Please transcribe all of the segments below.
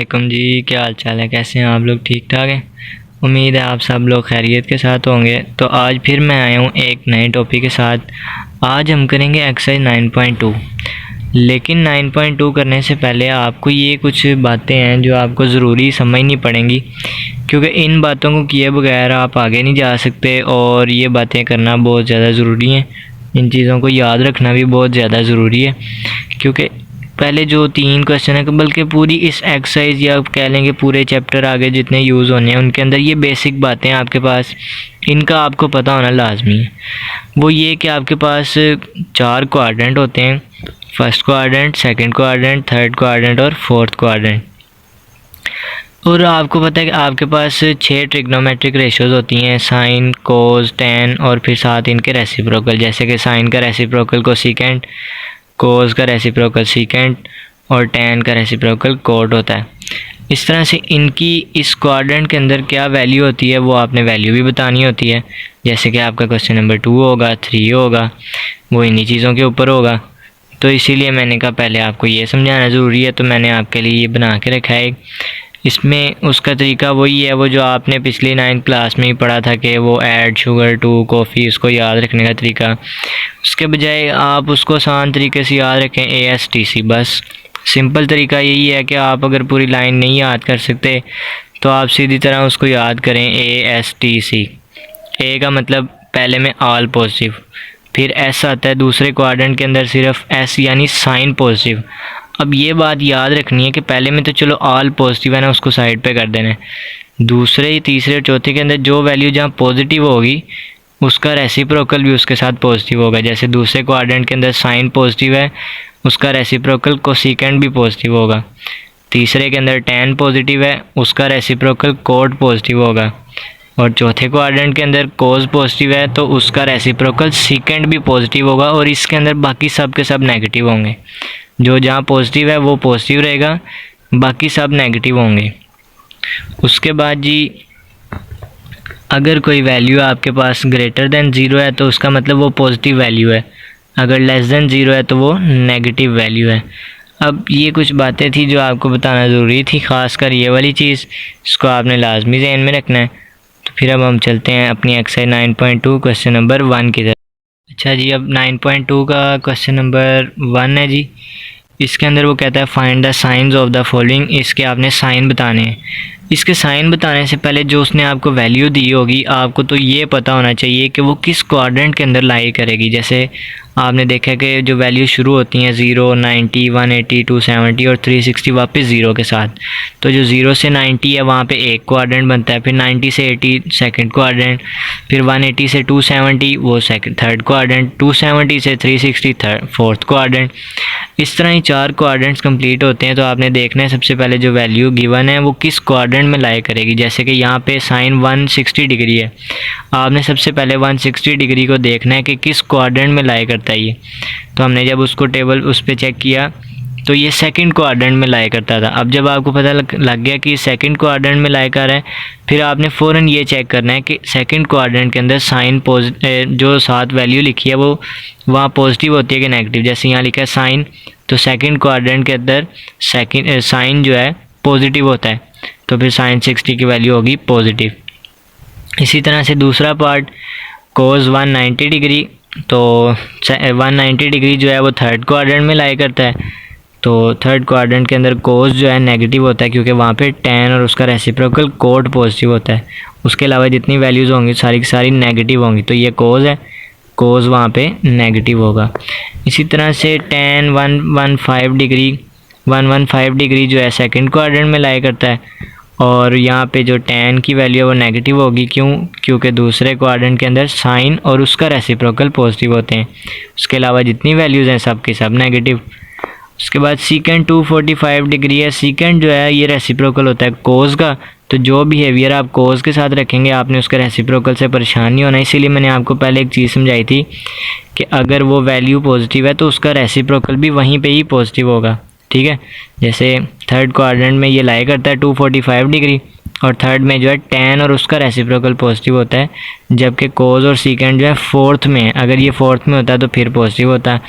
वालेकुम जी, क्या हाल चाल है? कैसे हैं आप लोग? ठीक ठाक हैं। उम्मीद है आप सब लोग खैरियत के साथ होंगे। तो आज फिर मैं आया हूँ एक नए टॉपिक के साथ। आज हम करेंगे एक्सरसाइज 9.2। लेकिन 9.2 करने से पहले आपको ये कुछ बातें हैं जो आपको ज़रूरी समझनी पड़ेंगी, क्योंकि इन बातों को किए बगैर आप आगे नहीं जा सकते और ये बातें करना बहुत ज़्यादा ज़रूरी हैं। इन चीज़ों को याद रखना भी बहुत ज़्यादा ज़रूरी है, क्योंकि पहले जो 3 क्वेश्चन है, बल्कि पूरी इस एक्सरसाइज या आप कह लेंगे पूरे चैप्टर आगे जितने यूज़ होने हैं उनके अंदर ये बेसिक बातें आपके पास, इनका आपको पता होना लाजमी है। वो ये कि आपके पास 4 क्वाड्रेंट होते हैं, first quadrant, second quadrant, third quadrant और फोर्थ क्वाड्रेंट। और आपको पता है कि आपके पास 6 ट्रिग्नोमेट्रिक रेशियोज़ होती हैं, साइन, कोस, टेन और फिर साथ इनके रेसिप्रोकल, जैसे कि साइन का रेसिप्रोकल कोसेकेंट, कोस का रेसिप्रोकल सीकेंट और टेन का रेसिप्रोकल कोट होता है। इस तरह से इनकी इस क्वाड्रेंट के अंदर क्या वैल्यू होती है वो आपने वैल्यू भी बतानी होती है। जैसे कि आपका क्वेश्चन नंबर 2 होगा, 3 होगा, वो इन्हीं चीज़ों के ऊपर होगा। तो इसीलिए मैंने कहा पहले आपको ये समझाना ज़रूरी है, तो मैंने आपके लिए ये बना के रखा है। इसमें उसका तरीका वही है वो जो आपने पिछली 9th क्लास में ही पढ़ा था कि वो ऐड शुगर टू कॉफ़ी, उसको याद रखने का तरीका। उसके बजाय आप उसको आसान तरीके से याद रखें ASTC। बस सिंपल तरीका यही है कि आप अगर पूरी लाइन नहीं याद कर सकते तो आप सीधी तरह उसको याद करें ASTC। ए का मतलब पहले में ऑल पॉजिटिव, फिर एस आता है दूसरे क्वाड्रेंट के अंदर सिर्फ एस यानी साइन पॉजिटिव। अब ये बात याद रखनी है कि पहले में तो चलो ऑल पॉजिटिव है ना, उसको साइड पे कर देना है। दूसरे, तीसरे और चौथे के अंदर जो वैल्यू जहाँ पॉजिटिव होगी उसका रेसिप्रोकल भी उसके साथ पॉजिटिव होगा। जैसे दूसरे क्वाड्रेंट के अंदर साइन पॉजिटिव है, उसका रेसिप्रोकल कोसेकेंट भी पॉजिटिव होगा। तीसरे के अंदर टेन पॉजिटिव है, उसका रेसिप्रोकल कोट पॉजिटिव होगा। और चौथे क्वाड्रेंट के अंदर कोस पॉजिटिव है तो उसका रेसिप्रोकल सीकेंट भी पॉजिटिव होगा। और इसके अंदर बाकी सब के सब नेगेटिव होंगे। जो जहाँ पॉजिटिव है वो पॉजिटिव रहेगा, बाकी सब नेगेटिव होंगे। उसके बाद जी अगर कोई वैल्यू आपके पास ग्रेटर देन 0 है तो उसका मतलब वो पॉजिटिव वैल्यू है, अगर लेस देन 0 है तो वो नेगेटिव वैल्यू है। अब ये कुछ बातें थी जो आपको बताना ज़रूरी थी, ख़ासकर ये वाली चीज़, इसको आपने लाजमी ज़हन में रखना है। तो फिर अब हम चलते हैं अपनी एक्सरसाइज 9.2 क्वेश्चन नंबर 1 की तरफ। अच्छा जी, अब 9.2 का क्वेश्चन नंबर 1 है जी। इसके अंदर वो कहता है find the science of the following. इसके आपने साइन बताने हैं। इसके साइन बताने से पहले जो उसने आपको वैल्यू दी होगी आपको तो ये पता होना चाहिए कि वो किस क्वाड्रेंट के अंदर लाई करेगी। जैसे आपने देखा कि जो वैल्यू शुरू होती हैं 0, 90, 180, 270 और 360 वापस 0 के साथ, तो जो 0 से 90 है वहाँ पे एक क्वाड्रेंट बनता है, फिर 90 से 80 सेकंड क्वाड्रेंट, फिर 180 से 270 वो थर्ड क्वाड्रेंट, 270 से 360 फोर्थ क्वाड्रेंट। इस तरह ही 4 क्वाड्रेंट्स कंप्लीट होते हैं। तो आपने देखना है सबसे पहले जो वैल्यू गिवन है वो किस क्वाड्रेंट में लाई करेगी। जैसे कि यहाँ पे साइन 160 डिग्री है, आपने सबसे पहले 160 डिग्री को देखना है कि किस क्वाड्रेंट में लाई करता है ये। तो हमने जब उसको टेबल उस पर चेक किया तो ये सेकंड क्वाड्रेंट में लाई करता था। अब जब आपको पता लग गया कि सेकंड क्वाड्रेंट में लाई कर रहा है, फिर आपने फ़ौरन ये चेक करना है कि सेकंड क्वाड्रेंट के अंदर साइन जो साथ वैल्यू लिखी है वो वहाँ पॉजिटिव होती है कि नेगेटिव। जैसे यहाँ लिखा है साइन, तो सेकंड क्वाड्रेंट के अंदर साइन जो है पॉजिटिव होता है, तो फिर साइन 60 की वैल्यू होगी पॉजिटिव। इसी तरह से दूसरा पार्ट कोस 190 डिग्री, तो 190 डिग्री जो है वो थर्ड क्वाड्रेंट में लाई करता है। तो थर्ड क्वाड्रेंट के अंदर कोस जो है नेगेटिव होता है, क्योंकि वहाँ पे टेन और उसका रेसिप्रोकल कोट पॉजिटिव होता है। उसके अलावा जितनी वैल्यूज़ होंगी सारी की सारी नेगेटिव होंगी। तो ये कोस है, कोस वहाँ पे नेगेटिव होगा। इसी तरह से टेन 115 डिग्री जो है सेकंड क्वाड्रेंट में लाई करता है, और यहाँ पे जो टेन की वैल्यू है वो नेगेटिव होगी। क्यों? क्योंकि दूसरे क्वाड्रेंट के अंदर साइन और उसका रेसिप्रोकल पॉजिटिव होते हैं। उसके अलावा जितनी वैल्यूज़ हैं सब की सब नेगेटिव। उसके बाद सीकेंट 245 डिग्री है। सीकेंट जो है ये रेसिप्रोकल होता है कोस का, तो जो बिहेवियर आप कोस के साथ रखेंगे आपने उसके रेसिप्रोकल से परेशान नहीं होना। इसीलिए मैंने आपको पहले एक चीज़ समझाई थी कि अगर वो वैल्यू पॉजिटिव है तो उसका रेसिप्रोकल भी वहीं पे ही पॉजिटिव होगा। ठीक है, जैसे थर्ड क्वाड्रेंट में ये लाई करता है 245 डिग्री, और थर्ड में जो है टेन और उसका रेसिप्रोकल पॉजिटिव होता है, जबकि कोस और सीकेंट जो है फोर्थ में, अगर ये फोर्थ में होता तो फिर पॉजिटिव होता।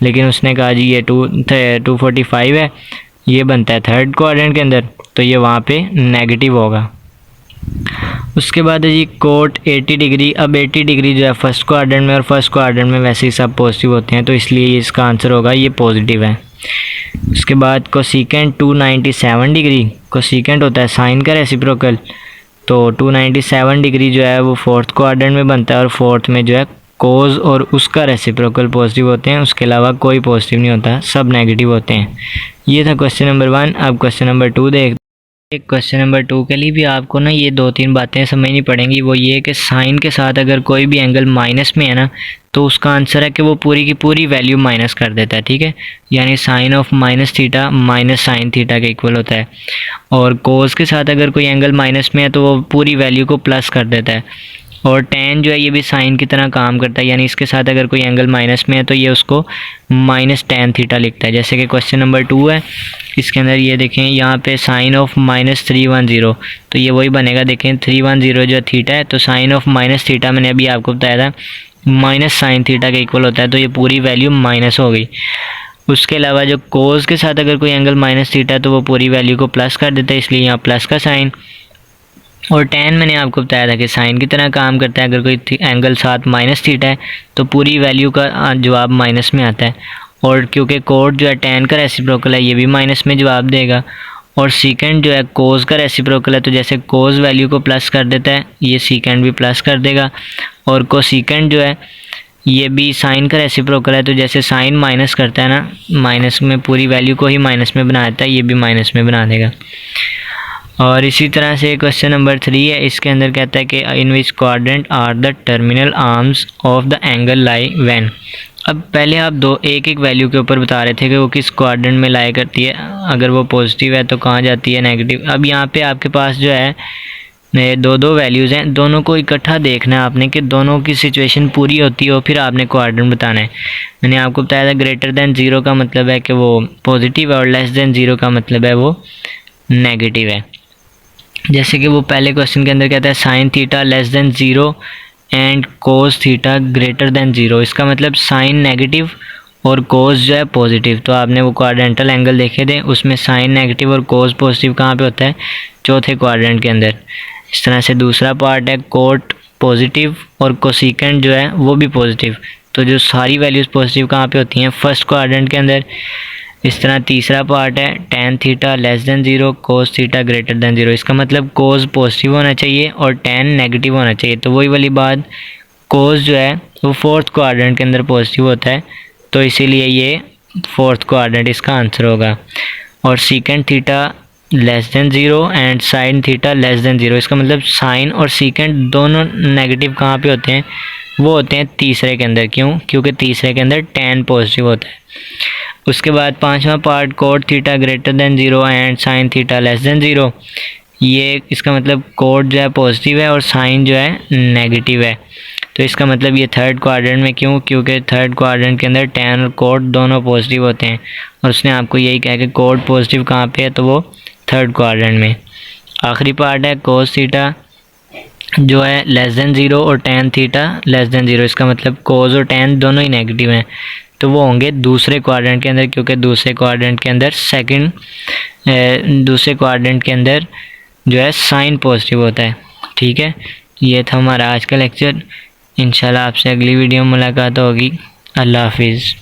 लेकिन उसने कहा जी ये 245 है ये बनता है थर्ड क्वाड्रेंट के अंदर, तो ये वहाँ पे नेगेटिव होगा। उसके बाद है जी कोट 80 डिग्री। अब 80 डिग्री जो है फर्स्ट क्वाड्रेंट में और फर्स्ट क्वाड्रेंट में वैसे ही सब पॉजिटिव होते हैं, तो इसलिए इसका आंसर होगा ये पॉजिटिव है। उसके बाद कोसिकेंट 297 डिग्री, कोसिकेंट होता है साइन का रेसिप्रोकल, तो 297 डिग्री जो है वो फोर्थ क्वाड्रेंट में बनता है और फोर्थ में जो है कोज और उसका रेसिप्रोकल पॉजिटिव होते हैं, उसके अलावा कोई पॉजिटिव नहीं होता, सब नेगेटिव होते हैं। ये था क्वेश्चन नंबर 1। अब क्वेश्चन नंबर 2 देख। क्वेश्चन नंबर 2 के लिए भी आपको ना ये 2-3 बातें समझनी पड़ेंगी। वो ये कि साइन के साथ अगर कोई भी एंगल माइनस में है ना, तो उसका आंसर है कि वो पूरी की पूरी वैल्यू माइनस कर देता है, ठीक है। यानी sine of minus theta minus sine theta के इक्वल होता है। और कोस के साथ अगर कोई एंगल माइनस में है तो वो पूरी वैल्यू को प्लस कर देता है। और टेन जो है ये भी साइन की तरह काम करता है, यानी इसके साथ अगर कोई एंगल माइनस में है तो ये उसको माइनस टेन थीटा लिखता है। जैसे कि क्वेश्चन नंबर 2 है, इसके अंदर ये देखें यहाँ पे साइन ऑफ माइनस 310, तो ये वही बनेगा। देखें 310 जो थीटा है, तो साइन ऑफ माइनस थीटा मैंने अभी आपको बताया था माइनस साइन थीटा के इक्वल होता है, तो ये पूरी वैल्यू माइनस हो गई। उसके अलावा जो कोस के साथ अगर कोई एंगल माइनस थीटा है तो वो पूरी वैल्यू को प्लस कर देता है, इसलिए यहाँ प्लस का साइन। और टेन मैंने आपको बताया था कि साइन की तरह काम करता है, अगर कोई एंगल साथ माइनस थीटा है तो पूरी वैल्यू का जवाब माइनस में आता है। और क्योंकि कोट जो है टेन का रेसिप्रोकल है, ये भी माइनस में जवाब देगा। और सीकेंड जो है कोस का रेसिप्रोकल है, तो जैसे कोस वैल्यू को प्लस कर देता है, ये सीकेंड भी प्लस कर देगा। और कोसिकेंड जो है ये भी साइन का रेसिप्रोकल है, तो जैसे साइन माइनस करता है ना, माइनस में पूरी वैल्यू को ही माइनस में बना देता है, ये भी माइनस में बना देगा। और इसी तरह से क्वेश्चन नंबर 3 है, इसके अंदर कहता है कि in which quadrant are the terminal arms of the angle lie when. अब पहले आप एक एक वैल्यू के ऊपर बता रहे थे कि वो किस क्वाड्रेंट में लाई करती है, अगर वो पॉजिटिव है तो कहाँ जाती है नेगेटिव। अब यहाँ पे आपके पास जो है दो वैल्यूज़ हैं, दोनों को इकट्ठा देखना है आपने कि दोनों की सिचुएशन पूरी होती हो, फिर आपने क्वाड्रेंट बताना है। मैंने आपको बताया था ग्रेटर दैन 0 का मतलब है कि वो पॉजिटिव है और लेस दैन 0 का मतलब है वो नेगेटिव है। जैसे कि वो पहले क्वेश्चन के अंदर कहता है sine theta less than 0 and cos theta greater than 0, इसका मतलब साइन नेगेटिव और कोस जो है पॉजिटिव। तो आपने वो क्वाड्रेंटल एंगल देखे थे, उसमें साइन नेगेटिव और कोस पॉजिटिव कहाँ पे होता है, चौथे क्वाड्रेंट के अंदर। इस तरह से दूसरा पार्ट है कोट पॉजिटिव और कोसिकेंट जो है वो भी पॉजिटिव, तो जो सारी वैल्यूज़ पॉजिटिव कहाँ पे होती हैं, फर्स्ट क्वाड्रेंट के अंदर। इस तरह तीसरा पार्ट है tan theta less than 0 cos theta greater than 0, इसका मतलब कोस पॉजिटिव होना चाहिए और टेन नेगेटिव होना चाहिए। तो वही वाली बात, कोस जो है वो फोर्थ क्वाड्रेंट के अंदर पॉजिटिव होता है, तो इसीलिए ये फोर्थ क्वाड्रेंट इसका आंसर होगा। और secant theta less than 0 and sine theta less than 0, इसका मतलब साइन और सीकेंट दोनों नेगेटिव कहाँ पे होते हैं, वो होते हैं तीसरे के अंदर। क्यों? क्योंकि तीसरे के अंदर टेन पॉजिटिव होता है। उसके बाद पांचवा part cot theta greater than 0 and sine theta less than 0, ये इसका मतलब कोट जो है पॉजिटिव है और साइन जो है नेगेटिव है, तो इसका मतलब ये थर्ड क्वाड्रेंट में। क्यों? क्योंकि थर्ड क्वाड्रेंट के अंदर टेन और कोट दोनों पॉजिटिव होते हैं, और उसने आपको यही कहा कि कोट पॉजिटिव कहाँ पे है, तो वो थर्ड क्वाड्रेंट में। आखिरी पार्ट है कोस थीटा जो है लेस देन 0 और टेन थीटा लेस देन 0, इसका मतलब कोस और टेन दोनों ही नेगेटिव हैं, तो वो होंगे दूसरे क्वाड्रेंट के अंदर, क्योंकि दूसरे क्वाड्रेंट के अंदर दूसरे क्वाड्रेंट के अंदर जो है साइन पॉजिटिव होता है। ठीक है, ये था हमारा आज का लेक्चर। इंशाल्लाह आपसे अगली वीडियो में मुलाकात होगी। अल्लाह हाफिज़।